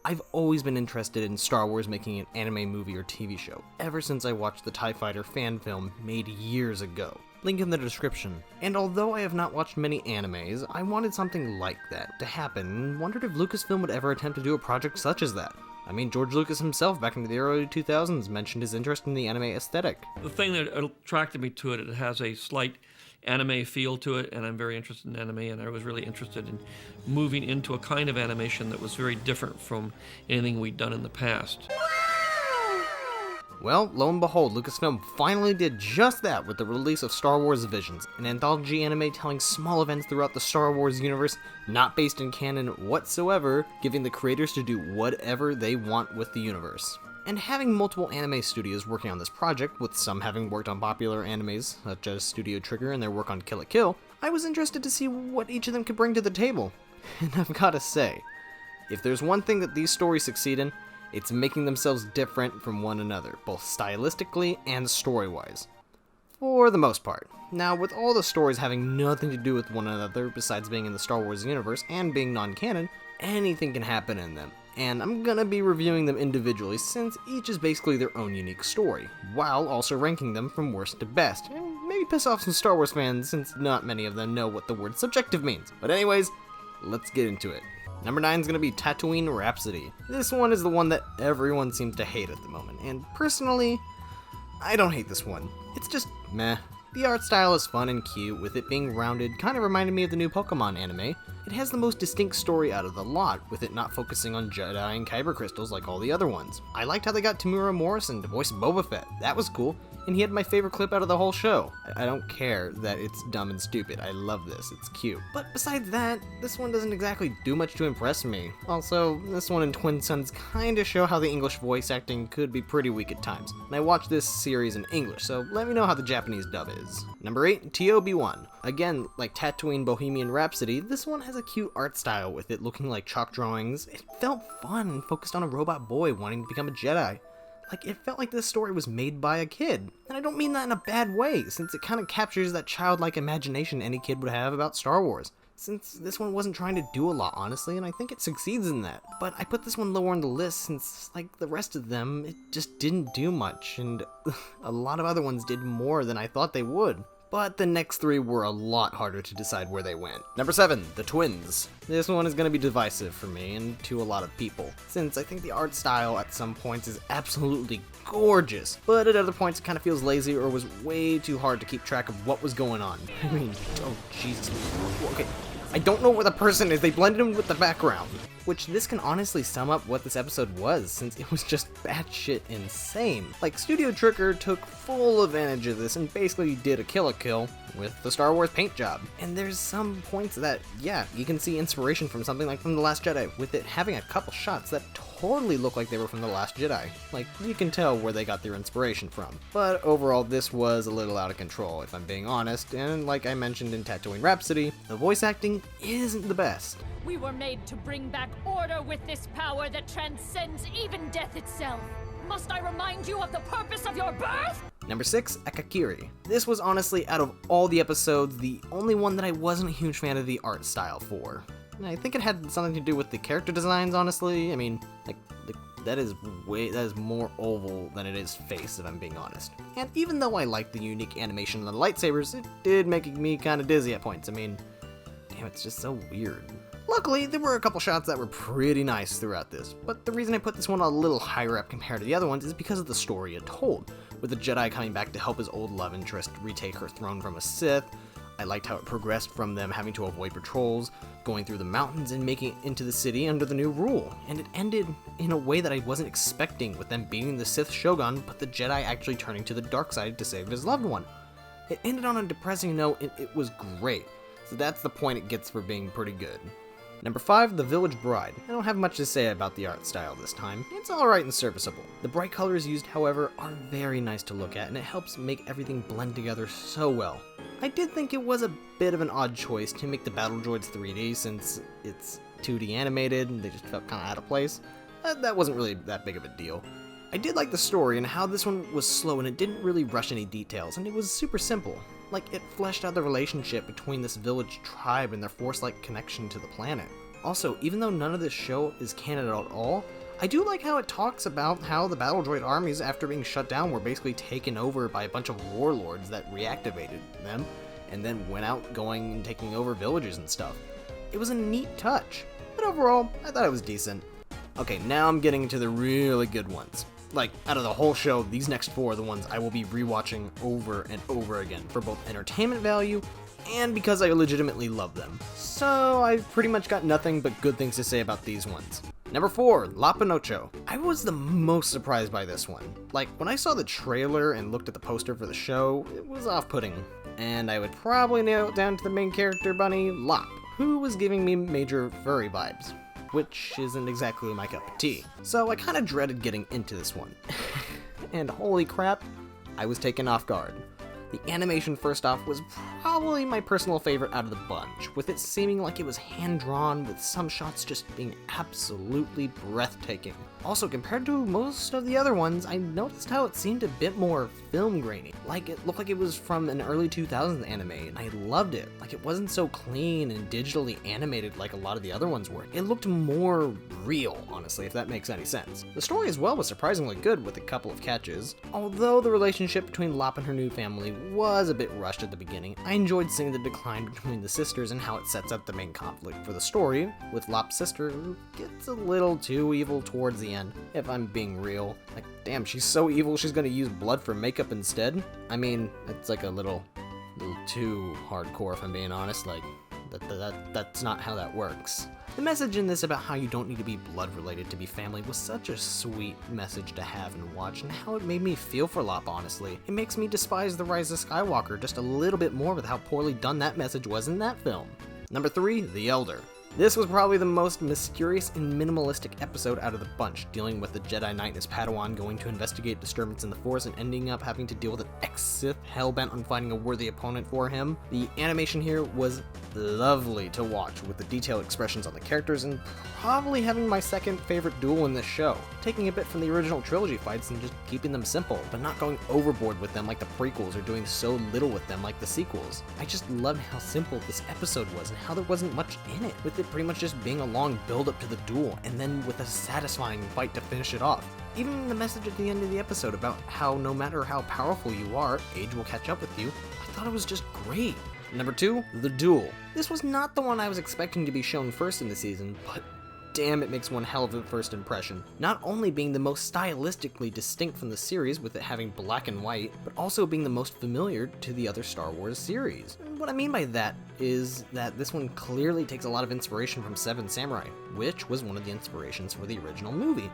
I've always been interested in Star Wars making an anime movie or TV show, ever since I watched the TIE Fighter fan film made years ago. Link in the description. And although I have not watched many animes, I wanted something like that to happen and wondered if Lucasfilm would ever attempt to do a project such as that. I mean, George Lucas himself back in the early 2000s mentioned his interest in the anime aesthetic. The thing that attracted me to it, it has a slight anime feel to it, and I'm very interested in anime, and I was really interested in moving into a kind of animation that was very different from anything we'd done in the past. Well, lo and behold, Lucasfilm finally did just that with the release of Star Wars Visions, an anthology anime telling small events throughout the Star Wars universe, not based in canon whatsoever, giving the creators to do whatever they want with the universe. And having multiple anime studios working on this project, with some having worked on popular animes, such as Studio Trigger and their work on Kill la Kill, I was interested to see what each of them could bring to the table. And I've gotta say, if there's one thing that these stories succeed in, it's making themselves different from one another, both stylistically and story-wise. For the most part. Now, with all the stories having nothing to do with one another besides being in the Star Wars universe and being non-canon, anything can happen in them. And I'm gonna be reviewing them individually since each is basically their own unique story, while also ranking them from worst to best, and maybe piss off some Star Wars fans since not many of them know what the word subjective means. But anyways, let's get into it. Number 9 is going to be Tatooine Rhapsody. This one is the one that everyone seems to hate at the moment, and personally, I don't hate this one. It's just meh. The art style is fun and cute, with it being rounded, kind of reminded me of the new Pokemon anime. It has the most distinct story out of the lot, with it not focusing on Jedi and Kyber crystals like all the other ones. I liked how they got Tamura Morrison to voice Boba Fett. That was cool. And he had my favorite clip out of the whole show. I don't care that it's dumb and stupid. I love this. It's cute. But besides that, this one doesn't exactly do much to impress me. Also, this one and Twin Suns kinda show how the English voice acting could be pretty weak at times. And I watched this series in English, so let me know how the Japanese dub is. Number 8, TOB1. Again, like Tatooine Bohemian Rhapsody, this one has a cute art style with it looking like chalk drawings. It felt fun and focused on a robot boy wanting to become a Jedi. Like, it felt like this story was made by a kid. And I don't mean that in a bad way, since it kind of captures that childlike imagination any kid would have about Star Wars. Since this one wasn't trying to do a lot, honestly, and I think it succeeds in that. But I put this one lower on the list since, like the rest of them, it just didn't do much, and a lot of other ones did more than I thought they would. But the next 3 were a lot harder to decide where they went. Number 7, The Twins. This one is going to be divisive for me and to a lot of people, since I think the art style at some points is absolutely gorgeous, but at other points it kind of feels lazy or was way too hard to keep track of what was going on. I mean, oh Jesus. Okay, I don't know where the person is, they blended him with the background. Which this can honestly sum up what this episode was, since it was just batshit insane. Like, Studio Trigger took full advantage of this and basically did a Kill la Kill with the Star Wars paint job. And there's some points that, yeah, you can see inspiration from something like from The Last Jedi, with it having a couple shots that totally look like they were from The Last Jedi. Like, you can tell where they got their inspiration from. But overall, this was a little out of control, if I'm being honest, and like I mentioned in Tatooine Rhapsody, the voice acting isn't the best. We were made to bring back order with this power that transcends even death itself. Must I remind you of the purpose of your birth? Number 6, Akakiri. This was honestly, out of all the episodes, the only one that I wasn't a huge fan of the art style for. I think it had something to do with the character designs, honestly. I mean, like, that is more oval than it is face, if I'm being honest. And even though I liked the unique animation of the lightsabers, it did make me kind of dizzy at points. I mean, damn, it's just so weird. Luckily, there were a couple shots that were pretty nice throughout this, but the reason I put this one a little higher up compared to the other ones is because of the story it told, with the Jedi coming back to help his old love interest retake her throne from a Sith. I liked how it progressed from them having to avoid patrols, going through the mountains, and making it into the city under the new rule, and it ended in a way that I wasn't expecting, with them beating the Sith Shogun, but the Jedi actually turning to the dark side to save his loved one. It ended on a depressing note, and it was great, so that's the point it gets for being pretty good. Number 5, The Village Bride. I don't have much to say about the art style this time. It's alright and serviceable. The bright colors used, however, are very nice to look at, and it helps make everything blend together so well. I did think it was a bit of an odd choice to make the battle droids 3D, since it's 2D animated and they just felt kind of out of place. That wasn't really that big of a deal. I did like the story and how this one was slow and it didn't really rush any details, and it was super simple. Like, it fleshed out the relationship between this village tribe and their Force-like connection to the planet. Also, even though none of this show is canon at all, I do like how it talks about how the Battle Droid armies, after being shut down, were basically taken over by a bunch of warlords that reactivated them, and then went out going and taking over villages and stuff. It was a neat touch, but overall, I thought it was decent. Okay, now I'm getting into the really good ones. Like, out of the whole show, these next 4 are the ones I will be rewatching over and over again for both entertainment value and because I legitimately love them. So I've pretty much got nothing but good things to say about these ones. Number 4, La Pinocho. I was the most surprised by this one. Like, when I saw the trailer and looked at the poster for the show, it was off-putting. And I would probably nail it down to the main character bunny, Lop, who was giving me major furry vibes, which isn't exactly my cup of tea. So I kind of dreaded getting into this one. And holy crap, I was taken off guard. The animation, first off, was probably my personal favorite out of the bunch, with it seeming like it was hand-drawn, with some shots just being absolutely breathtaking. Also, compared to most of the other ones, I noticed how it seemed a bit more film grainy. Like, it looked like it was from an early 2000s anime, and I loved it. Like, it wasn't so clean and digitally animated like a lot of the other ones were. It looked more real, honestly, if that makes any sense. The story as well was surprisingly good with a couple of catches. Although the relationship between Lop and her new family was a bit rushed at the beginning, I enjoyed seeing the decline between the sisters and how it sets up the main conflict for the story, with Lop's sister who gets a little too evil towards the end, if I'm being real. Like, damn, she's so evil she's gonna use blood for makeup instead? I mean, it's like a little too hardcore if I'm being honest, like, that's not how that works. The message in this about how you don't need to be blood related to be family was such a sweet message to have and watch, and how it made me feel for Lop, honestly. It makes me despise The Rise of Skywalker just a little bit more with how poorly done that message was in that film. Number 3, The Elder. This was probably the most mysterious and minimalistic episode out of the bunch, dealing with the Jedi Knight and his Padawan going to investigate disturbance in the Force and ending up having to deal with an ex-Sith hellbent on finding a worthy opponent for him. The animation here was lovely to watch, with the detailed expressions on the characters, and probably having my second favorite duel in this show, taking a bit from the original trilogy fights and just keeping them simple, but not going overboard with them like the prequels or doing so little with them like the sequels. I just loved how simple this episode was and how there wasn't much in it, with it pretty much just being a long build up to the duel and then with a satisfying fight to finish it off. Even the message at the end of the episode about how no matter how powerful you are, age will catch up with you, I thought it was just great. Number 2, The Duel. This was not the one I was expecting to be shown first in the season, but damn, it makes one hell of a first impression. Not only being the most stylistically distinct from the series with it having black and white, but also being the most familiar to the other Star Wars series. And what I mean by that is that this one clearly takes a lot of inspiration from Seven Samurai, which was one of the inspirations for the original movie.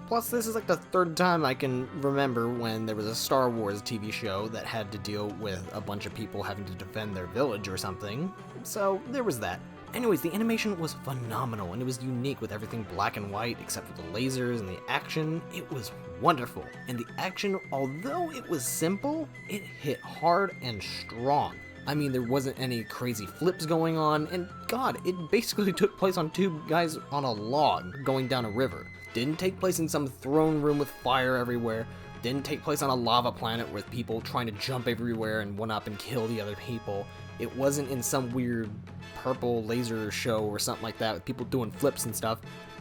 Plus, this is like the third time I can remember when there was a Star Wars TV show that had to deal with a bunch of people having to defend their village or something, so there was that. Anyways, the animation was phenomenal, and it was unique with everything black and white except for the lasers and the action. It was wonderful, and the action, although it was simple, it hit hard and strong. I mean, there wasn't any crazy flips going on, and god, it basically took place on 2 guys on a log going down a river. Didn't take place in some throne room with fire everywhere. Didn't take place on a lava planet with people trying to jump everywhere and one-up and kill the other people. It wasn't in some weird purple laser show or something like that with people doing flips and stuff.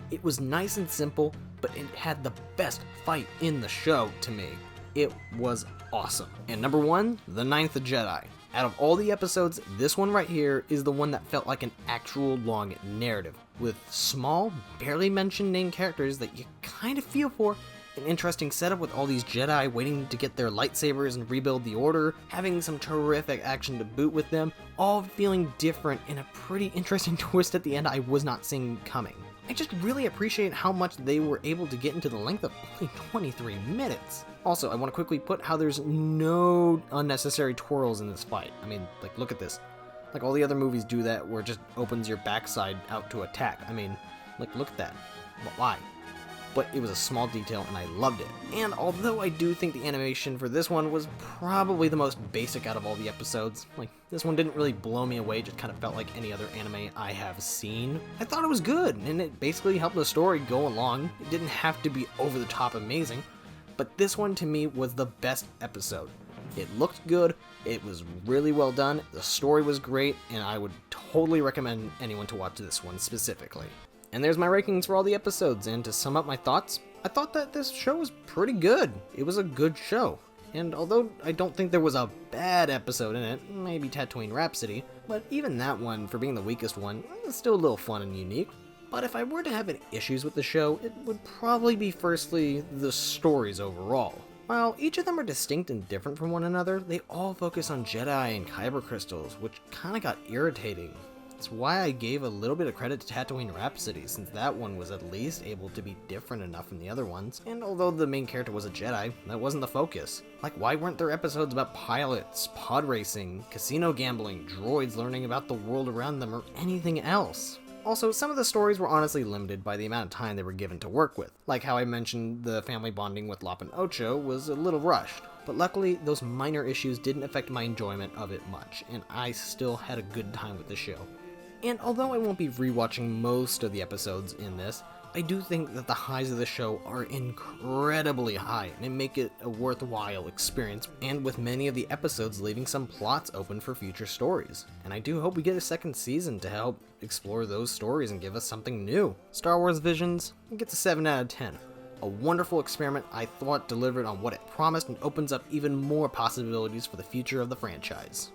It was nice and simple, but it had the best fight in the show to me. It was awesome. And number 1, The Ninth Jedi. Out of all the episodes, this one right here is the one that felt like an actual long narrative, with small, barely mentioned named characters that you kind of feel for, an interesting setup with all these Jedi waiting to get their lightsabers and rebuild the Order, having some terrific action to boot with them, all feeling different and a pretty interesting twist at the end I was not seeing coming. I just really appreciate how much they were able to get into the length of only 23 minutes. Also, I want to quickly put how there's no unnecessary twirls in this fight. I mean, like, look at this. Like all the other movies do that where it just opens your backside out to attack. I mean, like, look at that. Why? But it was a small detail and I loved it. And although I do think the animation for this one was probably the most basic out of all the episodes, like this one didn't really blow me away, just kind of felt like any other anime I have seen, I thought it was good and it basically helped the story go along. It didn't have to be over the top amazing, but this one to me was the best episode. It looked good, it was really well done, the story was great, and I would totally recommend anyone to watch this one specifically. And there's my rankings for all the episodes, and to sum up my thoughts, I thought that this show was pretty good. It was a good show. And although I don't think there was a bad episode in it, maybe Tatooine Rhapsody, but even that one, for being the weakest one, is still a little fun and unique. But if I were to have any issues with the show, it would probably be firstly the stories overall. While each of them are distinct and different from one another, they all focus on Jedi and Kyber crystals, which kinda got irritating. That's why I gave a little bit of credit to Tatooine Rhapsody, since that one was at least able to be different enough from the other ones, and although the main character was a Jedi, that wasn't the focus. Like, why weren't there episodes about pilots, pod racing, casino gambling, droids learning about the world around them, or anything else? Also, some of the stories were honestly limited by the amount of time they were given to work with, like how I mentioned the family bonding with Lop and Ocho was a little rushed, but luckily those minor issues didn't affect my enjoyment of it much, and I still had a good time with the show. And although I won't be rewatching most of the episodes in this, I do think that the highs of the show are incredibly high and make it a worthwhile experience, and with many of the episodes leaving some plots open for future stories. And I do hope we get a second season to help explore those stories and give us something new. Star Wars Visions gets a 7 out of 10. A wonderful experiment I thought delivered on what it promised and opens up even more possibilities for the future of the franchise.